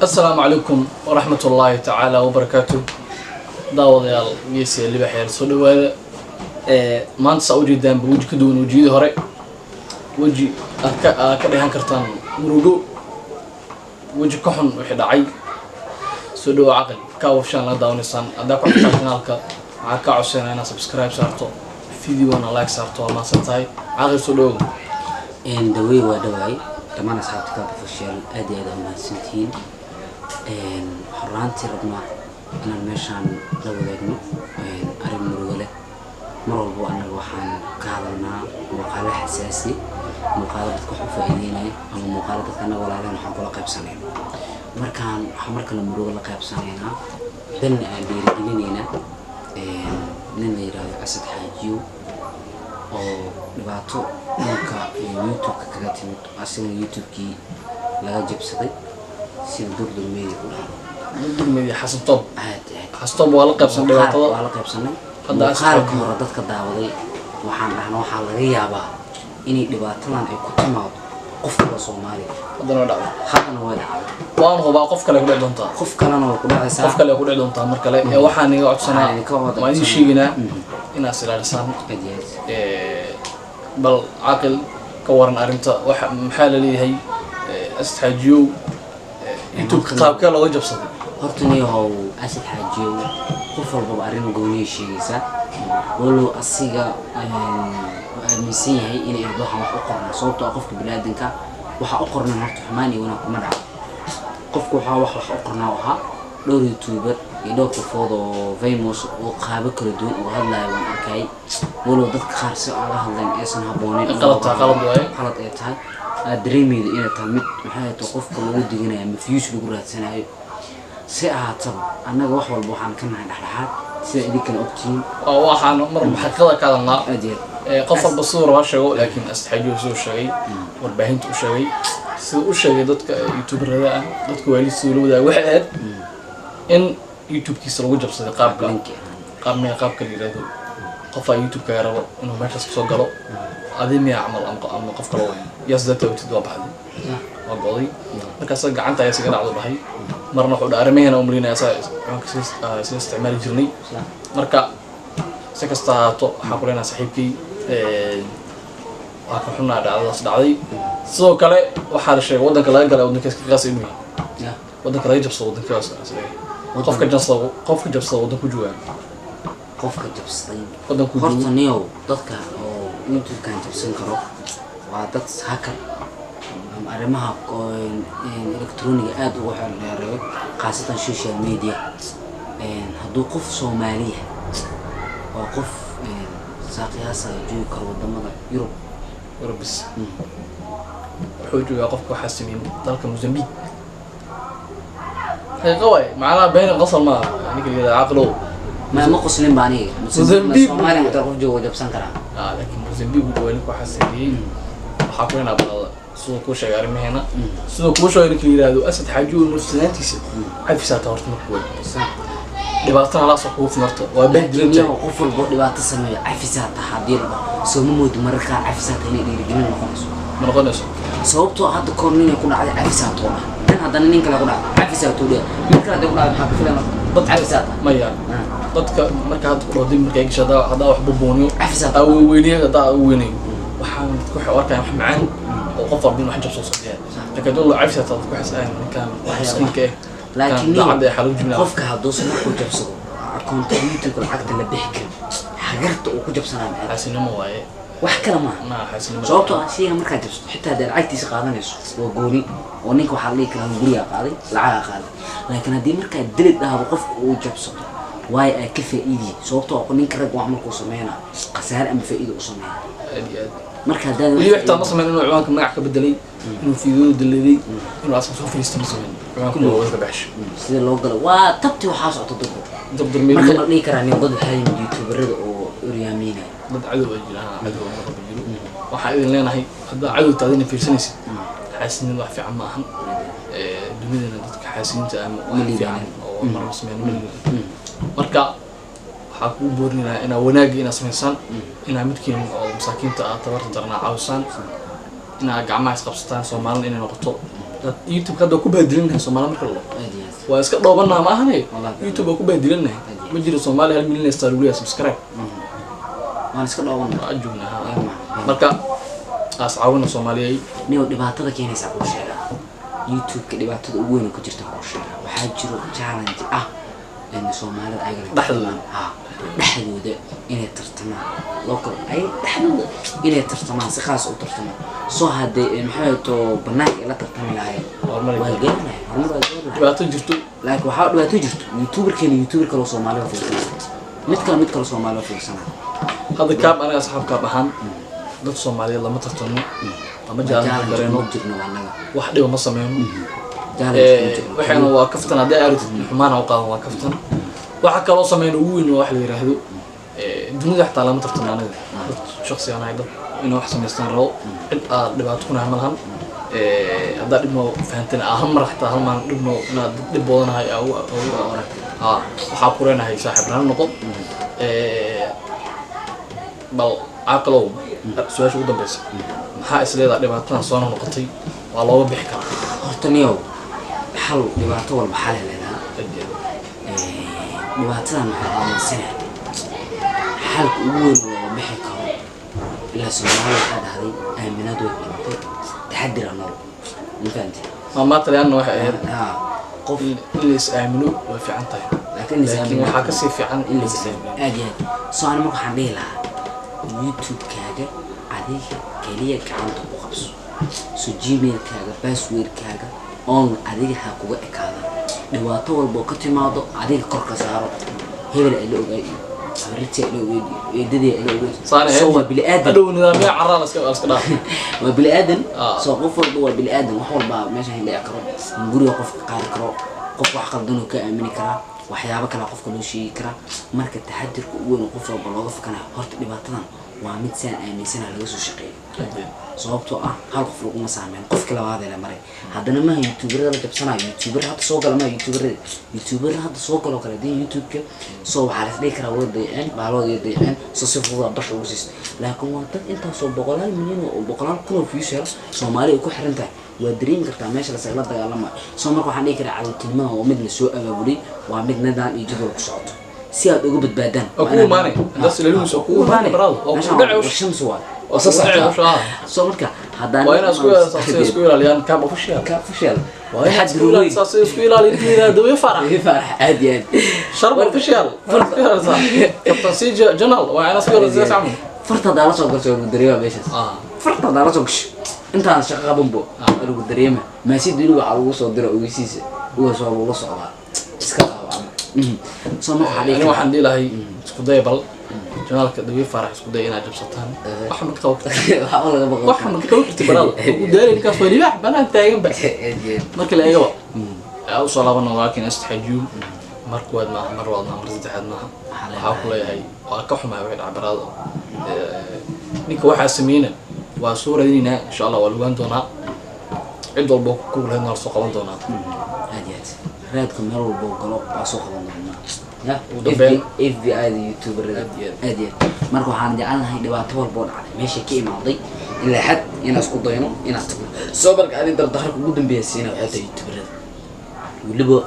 السلام عليكم ورحمة الله تعالى وبركاته. داود يا ميسي اللي بحير صدق هذا ما أنت سأوجي دام بوجي كدون وجي هراء وجي كده هنكرتان مرودو وجي كحن وحد عيب صدق عقل كاوف شان لا داون إنسان أداك عن قناتك عكا عشان أنا سبسكرايب صارتو فيديو أنا لايك صارتو ما صرتاي عقل صدق إن دوي ودوي كمان أصحابتك بفشل أدي ما سنتين إن حرانتي ربنا أنا المشان لو ذاكنا إن أريد مرودله مرة أنا الوحان كهذا مقالة حساسي مقالة بتكون فائدينه أو مقالة كنا ولا لنا حقول قيب سنين مركان حمرك المرودله قيب سنين بن بيرجلينينا إن يرى أسد حاجيو أو نباتو نكا يوتيوب كاتيم أصلا يوتيوب كي لا جب صدق سين دور الميديا دور الميديا حسن طب حسن طب ولا قيب سنين ولا قيب سنين هذا أسرع مرة ضد كداودي وحنا غيابا إني دباتلان أي كتمة قف الصومالي هذا نوع هذا نوع وأنا هو بقى قف كله يقول دونتا قف كله نوع قف كله يقول دونتا مركله وحنا يقعد سنة ما يشينا إن أسرع لسان بل عاقل كورن أرنتا محل لي هي استحجيو يوتيوب كتاب كله وجب صدق هرتني هو أسد حاجيو قفل ببعرين قوني شيء سا ولو أصيغا المسيح هي إن إرضاها وحقرنا صوت أقفك بلادك وحقرنا مرت حماني ونقوم مرعى قفك وحقرنا وها دور يوتيوبر يدوك فوضى فيموس وقابك ردون وهذا يوم أركاي ولو ضد خارسة على هذا الإنسان هبونين غلط غلط إيتها دريمي إن تمت محاية وقفك الود هنا مفيوش بقولها سنة ساعة أنا جوح والبوحان كنا عند حلحات ساعة ذيك الأوبتين وحنا مر محققة كذا النار أدير قفل بصور وشجو لكن استحجوا سو شيء والباهين تشجي سو شيء ضدك يوتيوب هذا ضدك وعلي سولو ذا واحد إن يوتيوب كيسر وجب صدق قاب كلي ذا قفا يوتيوب كهربا إنه ما تسقط صقره هذه مية عمل أم قف كلوه يزدت وتدوا بحدي وقاضي مركز عنت يا سجن على بحي مرنا حول أرمينا ومرينا أساس استعمال جرني مركا سكستا تو حقولنا صاحبكي وحنا على صدعي سو كله وحال الشيء ودك لا قال ودك كاس إنه ودك لا يجب صوت كاس قفك جنصه قفك جب صوت ودك جوا قفك جب صوت ودك جوا هرتنيو ضدك يوتيوب كان جب سنكرو وضد هاكر أرمها إلكترونية آد وحنا خاصة السوشيال ميديا هدو قف صومالية وقف ساقياسة جو كرو ضمن يوروب بس حوجو يقف كحاسمين ذلك موزمبيق هي قوي معنا بين القصر ما يعني كذا عقله ما قصلين باني موزمبيق صومالي تروح جو جب سنكرا لكن موزمبيق جوالك كحاسمين وحاكونا بالله سو كوش يا رمي هنا سو كوش يا ركلي هذا أسد حاجو المستناتيس عارف ساعة ورت مكوي دبعتنا على صحوف مرت وبهدل جميع قفل بعد بعد السماء عارف ساعة حدير سو مود مركا عارف ساعة هني يرجعون مرقناش صوبته هذا كورنين يكون على عارف ساعة طوله كان هذا نين كلا كنا عارف ساعة طوله مركا ده كنا حق فينا ضد عارف ساعة ما يعني ضد مركا هذا كله مركا إيش هذا واحد بونيو عارف ساعة أو ويني هذا ويني وحنا كل حوار كان معان وقفر بين واحد جبص صديق لكن دول عرفت تطبق حسين كان مسكين كه لكن عنده حلول جميلة قفك هدوس ما كنت جبصه كنت يوتيوب العقد اللي بيحكي حجرت وكنت جبصنا معه حاسين ما هو إيه وحكي ما حاسين ما صوته شيء مركز جبص حتى هذا العقد يسقطنا نسوا وقولي ونيك وحليك لهم قولي قاضي العاقة قاضي لكن هذه مركز دلت ده بقف وجبصه واي كيف إيدي صوته ونيك رجع وعمل قصمينا قسار أم في إيده قصمينا marka hadaan wali waxta ma sameeyno ciwaanka magac ka bedelay inuu fiidiyo daladay inuu asal soo fariistay sameeyno ciwaanka loo wada baxsh sida loo galo waa tabti waxa socdo dabdur meel marka la dhigi karaa nin god hayn youtuberada oo uryaamiina dad cadow ay jiraan cadow ma qabo jiro waxa idin leenahay hadda cadow taadina fiirsanaysid xaasinid wax fiican ma ahan dunidana dadka xaasinta ama wax fiican oo mar sameeyno marka حكوا بورنا إن وناجي إن سمسان إن ممكن مساكين تأثرت درنا عوسان إن جماعة قبستان سومالن إن نقطة YouTube hadda ku baadilinay Soomaali marka la aadiyaas waa iska dhoobanaa ma ahanay Wallahi. YouTube ku baadilinay ma jiro Soomaali 1 milyan star ugu subscribe waan iska dhooban ajuna marka ascaawina Soomaaliyeey niyo dhibaatada keenaysa ku sheega YouTube-ka dhibaatada ugu weyn ku jirta ku sheega waxaa jiro challenge in Soomaalida ay dhexdooda inay tartamaan local ay dhexdooda inay tartamaan si khaas u tartamaan soo hadee maxay to banaanka ila tartami lahayn waa garanay horumar dhibaato jirto laakiin waxa dhibaato jirto YouTuber kale Soomaaliya fiirsan mid kale Soomaaliya fiirsan hadda kaab anaga asxaabka baxan dad Soomaaliyeed lama tartamo ama jaalan gareeno jirno wanaga wax dhibo ma sameeyno waxaana waa kaftan hadii ay xumaan u qaadan waa kaftan waxa kale oo sameeyno ugu weyn wax la yiraahdo dunida xataa lama tartamo anaga shakhsi aan dad inuu wax sameystaan rabo cid aad dhibaato ku nahay hadda dhibno fahantina aham mar xataa hal maan dhibno inaad dhib badanahay waxa ku reenahay saaxiib raan noqon bal aqlow su'aasha ugu dambaysa maxaa isleedahay dhibaatada soo noqotay waa looga bixi karaa horta niyow hal dhibaato walba xal leedahay dhibaatadan waxaa aaminsanaa xalka ugu weyn looga bixi karo ilaa Soomaaliya waxaa dhahday aaminaad way keentay taxadir anoo infaanti maanta leena waxa ahayd qof in la is aamino way fiican tahay laakiin waxaa ka sii fiican in la is aamino aad soo aan markaa waxaan dhihi lahaa YouTube-kaaga adiga kaliya gacanta ku qabso soo Gmail-kaaga password-kaaga on adiga ha kuga ekaada dhibaato walba ka timaado adiga kor ka saaro hebel ila ogaay arintii ila ogaay eedadii ila ogaay soo waa bili aadan adoo nidaamyo carra iska dhaaf waa bili aadan soo qof walba waa bili aadan wax walba meesha hindhici karo guriga qofka qaadi karo qof wax qaldan oo ka aamini kara waxyaabo kale qofka loo sheegi kara marka taxadirku ugu weyn qof walba looga fakanayo horta dhibaatadan waa mid saan aaminsan laga soo shaqeeyo sababtoo hal qof lagu masaameyn qofka labaad ee maray haddana ma YouTuber la jabsanayo YouTuber hadda soo gala ma YouTuber hadda soo galo kala din YouTube-ka soo waxa la isdhihi karaa wadayeen baalooda deeyeen soo si fudud dhax ugu siist laakiin waa dad inta soo boqolaal milyan oo boqolaal kun oo views Soomaaliya ku xiran tahay waa dareemi kartaa meesha la sagla dagaalama soo marka waxaan dhihi karaa cadaaltinimada oo mid la soo abaabulay waa mid nadaan iyo jadwal ku socoto si aad uga badbaadaan oo maanay das leeyahay oo maanay baraad oo dhaco shamsu waa soo marka haddaan waa inaan isku ilaaliyaan kaab official waa inaan isku ilaaliyaan dawe farax aad sharb official kabtan si journal waa inaan isku ilaaliyaan farta daala soo gasho dareema meeshaas farta daala soo gasho intaan shaqo qabanbo lagu dareema maasidiinu waxa lagu soo diro ogeysiisa uga soo loo socdaa iska soo marka waxaan dhilahay isku day bal journalka dawe farax isku day inaad jabsataan waxa ma ka waxa ma ka waqti baraad ugu daaray ka soo libax banaan taagan ba marka la eego aw soo laabana laakiin istaxajiyo markooda ma marwada mar saddexaad ma waxa ku leeyahay waa ka xumaa wixii dhacbaraado ninka waxa sameeyna waa suuradina insha Allah waa lugan doonaa cid walba ku leeyahay soo qaban doonaa raadka meel walba galo waa soo qaban doonaa ya FBI YouTuber marka waxaan jecelahay dhibaato walba oo dhacday meesha ka imaaday ilaa xad inaan isku dayno inaan tagno soo marka adin dardarka ugu dambeeyay waxa YouTuber waliba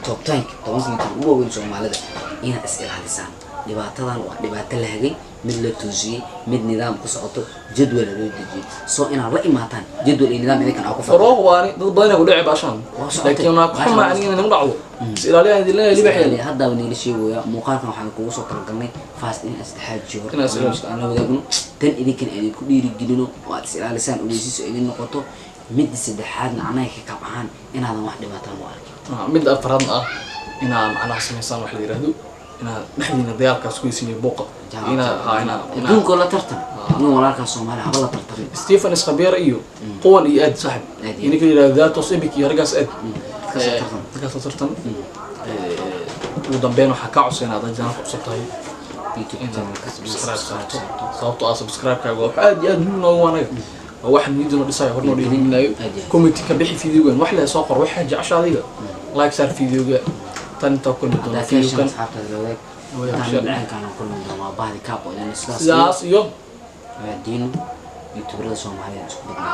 top 10 tobanka ugu weyn Soomaalida ina is ilaalisaan dhibaatadan waa dhibaato la hagay mid la toosiyay mid nidaam ku socoto jadwal loo dejiyay soo ina la imaataan jadwal iyo nidaam idinka ku faro waani dad badan ku dhacay baashan laakiin ma ku macnina inuu dhaco is ilaaliyan idin la libaxay hadda wani la sheegaya muuqaalkan waxaan kugu soo talagalnay fast in istixaajiyo aan la wadaagno tan idinkan ay ku dhiiri gelino waa is ilaalisaan ogeysiis idin noqoto mid saddexaadna anaga ka kabaan inaadan wax dhibaataan u arkin mid afraadna inaa macnaha sameeysan wax la yiraahdo ina dhaxdina dayalkaas ku isii booqa ina dunko la tartan in walaalka Soomaali haba la tartan Stephen Isqabeer iyo qowan iyo aad saaxib inay ka yiraahdaa toosibik iyo ragaas aad ka tartan ugu dambeyn waxa ka codsanaa dad jaan ku sabtay subscribe-kaaga waxa aad iyo aad muhiim noogu wanaag wax niidino dhisay horno dhiirinayo comment ka bixi fiidiyogan wax la soo qor waxa jecesha adiga like share fiidiyoga tan ta ku midna fiidiyogan sidaas iyo diin YouTuber Soomaaliyeed isku